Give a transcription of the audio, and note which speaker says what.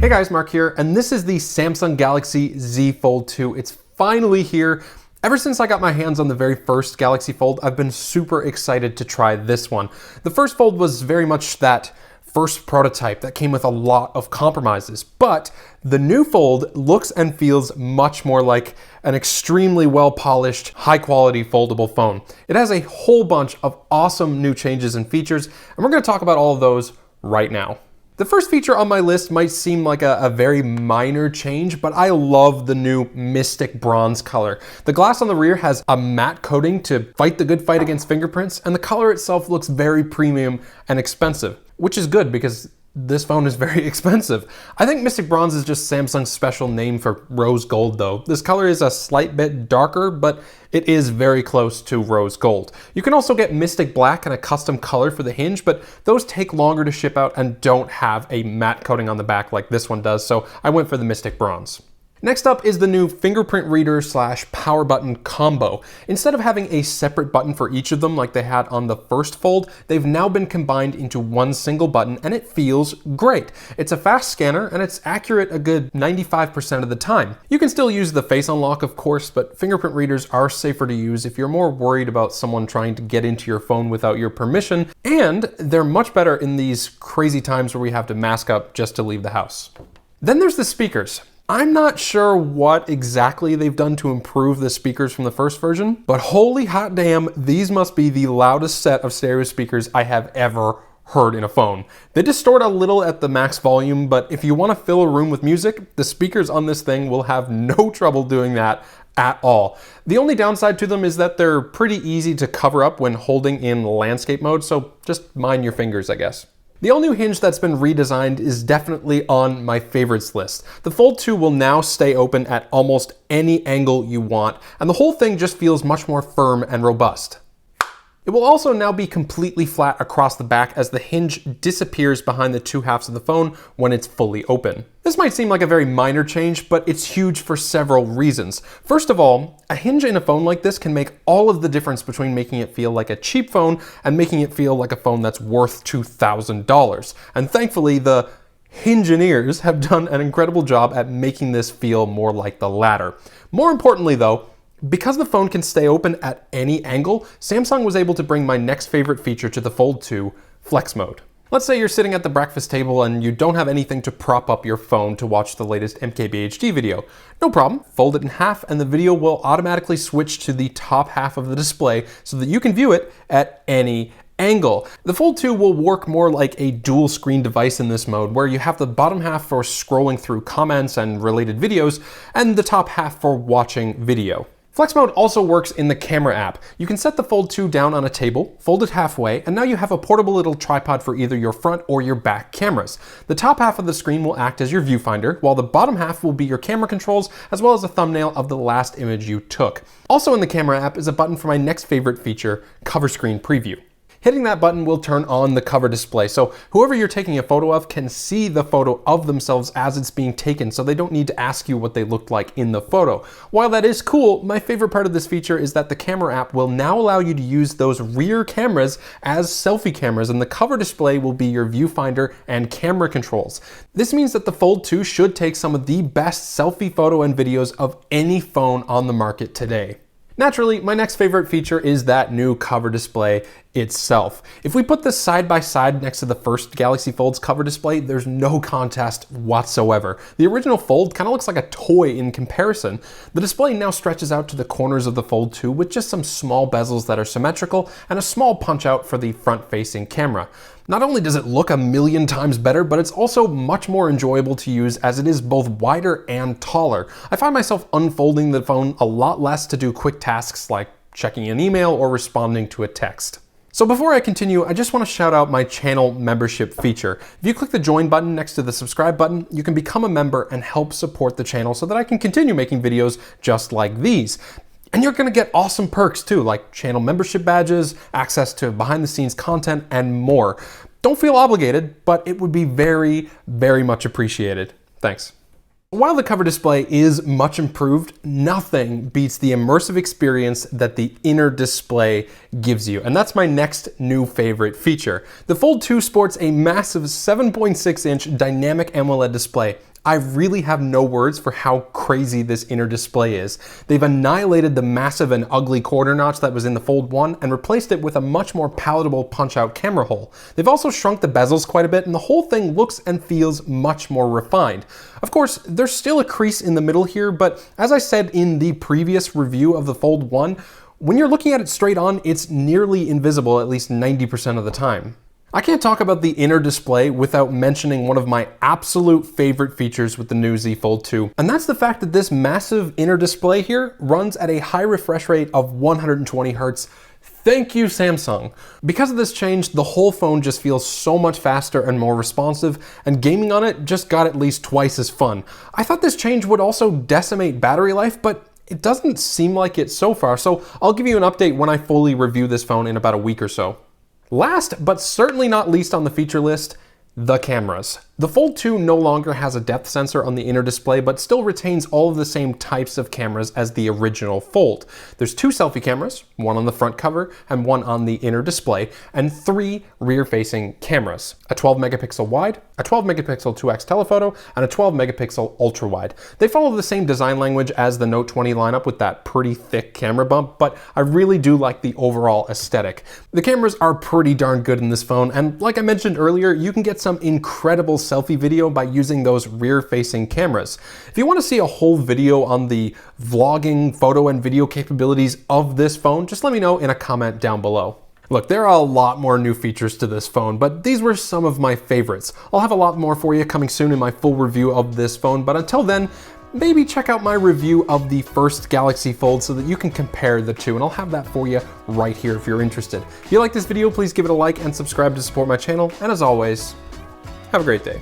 Speaker 1: Hey guys, Mark here, and this is the Samsung Galaxy Z Fold 2. It's finally here. Ever since I got my hands on the very first Galaxy Fold, I've been super excited to try this one. The first Fold was very much that first prototype that came with a lot of compromises, but the new Fold looks and feels much more like an extremely well-polished, high-quality foldable phone. It has a whole bunch of awesome new changes and features, and we're going to talk about all of those right now. The first feature on my list might seem like a very minor change, but I love the new Mystic Bronze color. The glass on the rear has a matte coating to fight the good fight against fingerprints, and the color itself looks very premium and expensive, which is good because this phone is very expensive. I think Mystic Bronze is just Samsung's special name for rose gold though. This color is a slight bit darker, but it is very close to rose gold. You can also get Mystic Black and a custom color for the Hinge, but those take longer to ship out and don't have a matte coating on the back like this one does, so I went for the Mystic Bronze. Next up is the new fingerprint reader / power button combo. Instead of having a separate button for each of them like they had on the first Fold, they've now been combined into one single button and it feels great. It's a fast scanner and it's accurate a good 95% of the time. You can still use the face unlock of course, but fingerprint readers are safer to use if you're more worried about someone trying to get into your phone without your permission, and they're much better in these crazy times where we have to mask up just to leave the house. Then there's the speakers. I'm not sure what exactly they've done to improve the speakers from the first version, but holy hot damn, these must be the loudest set of stereo speakers I have ever heard in a phone. They distort a little at the max volume, but if you want to fill a room with music, the speakers on this thing will have no trouble doing that at all. The only downside to them is that they're pretty easy to cover up when holding in landscape mode, so just mind your fingers, I guess. The all-new Hinge that's been redesigned is definitely on my favorites list. The Fold 2 will now stay open at almost any angle you want, and the whole thing just feels much more firm and robust. It will also now be completely flat across the back as the hinge disappears behind the two halves of the phone when it's fully open. This might seem like a very minor change, but it's huge for several reasons. First of all, a hinge in a phone like this can make all of the difference between making it feel like a cheap phone and making it feel like a phone that's worth $2,000. And thankfully, the Hingineers have done an incredible job at making this feel more like the latter. More importantly though, because the phone can stay open at any angle, Samsung was able to bring my next favorite feature to the Fold 2, Flex Mode. Let's say you're sitting at the breakfast table and you don't have anything to prop up your phone to watch the latest MKBHD video. No problem, fold it in half and the video will automatically switch to the top half of the display so that you can view it at any angle. The Fold 2 will work more like a dual screen device in this mode, where you have the bottom half for scrolling through comments and related videos, and the top half for watching video. Flex Mode also works in the camera app. You can set the Fold 2 down on a table, fold it halfway, and now you have a portable little tripod for either your front or your back cameras. The top half of the screen will act as your viewfinder, while the bottom half will be your camera controls, as well as a thumbnail of the last image you took. Also in the camera app is a button for my next favorite feature, Cover Screen Preview. Hitting that button will turn on the cover display, so whoever you're taking a photo of can see the photo of themselves as it's being taken, so they don't need to ask you what they looked like in the photo. While that is cool, my favorite part of this feature is that the camera app will now allow you to use those rear cameras as selfie cameras, and the cover display will be your viewfinder and camera controls. This means that the Fold 2 should take some of the best selfie photo and videos of any phone on the market today. Naturally, my next favorite feature is that new cover display itself. If we put this side by side next to the first Galaxy Fold's cover display, there's no contest whatsoever. The original Fold kind of looks like a toy in comparison. The display now stretches out to the corners of the Fold 2 with just some small bezels that are symmetrical and a small punch out for the front-facing camera. Not only does it look a million times better, but it's also much more enjoyable to use as it is both wider and taller. I find myself unfolding the phone a lot less to do quick tasks like checking an email or responding to a text. So before I continue, I just want to shout out my channel membership feature. If you click the join button next to the subscribe button, you can become a member and help support the channel so that I can continue making videos just like these. And you're gonna get awesome perks too, like channel membership badges, access to behind the scenes content, and more. Don't feel obligated, but it would be very, very much appreciated. Thanks. While the cover display is much improved, nothing beats the immersive experience that the inner display gives you. And that's my next new favorite feature. The Fold 2 sports a massive 7.6-inch dynamic AMOLED display. I really have no words for how crazy this inner display is. They've annihilated the massive and ugly quarter notch that was in the Fold 1 and replaced it with a much more palatable punch-out camera hole. They've also shrunk the bezels quite a bit, and the whole thing looks and feels much more refined. Of course, there's still a crease in the middle here, but as I said in the previous review of the Fold 1, when you're looking at it straight on, it's nearly invisible at least 90% of the time. I can't talk about the inner display without mentioning one of my absolute favorite features with the new Z Fold 2, and that's the fact that this massive inner display here runs at a high refresh rate of 120 Hz. Thank you, Samsung. Because of this change, the whole phone just feels so much faster and more responsive, and gaming on it just got at least twice as fun. I thought this change would also decimate battery life, but it doesn't seem like it so far, so I'll give you an update when I fully review this phone in about a week or so. Last, but certainly not least on the feature list, the cameras. The Fold 2 no longer has a depth sensor on the inner display, but still retains all of the same types of cameras as the original Fold. There's 2 selfie cameras, one on the front cover and one on the inner display, and 3 rear-facing cameras, a 12 megapixel wide, a 12 megapixel 2x telephoto, and a 12 megapixel ultra wide. They follow the same design language as the Note 20 lineup with that pretty thick camera bump, but I really do like the overall aesthetic. The cameras are pretty darn good in this phone, and like I mentioned earlier, you can get some incredible selfie video by using those rear-facing cameras. If you want to see a whole video on the vlogging, photo, and video capabilities of this phone, just let me know in a comment down below. Look, there are a lot more new features to this phone, but these were some of my favorites. I'll have a lot more for you coming soon in my full review of this phone, but until then, maybe check out my review of the first Galaxy Fold so that you can compare the two, and I'll have that for you right here if you're interested. If you like this video, please give it a like and subscribe to support my channel, and as always, have a great day.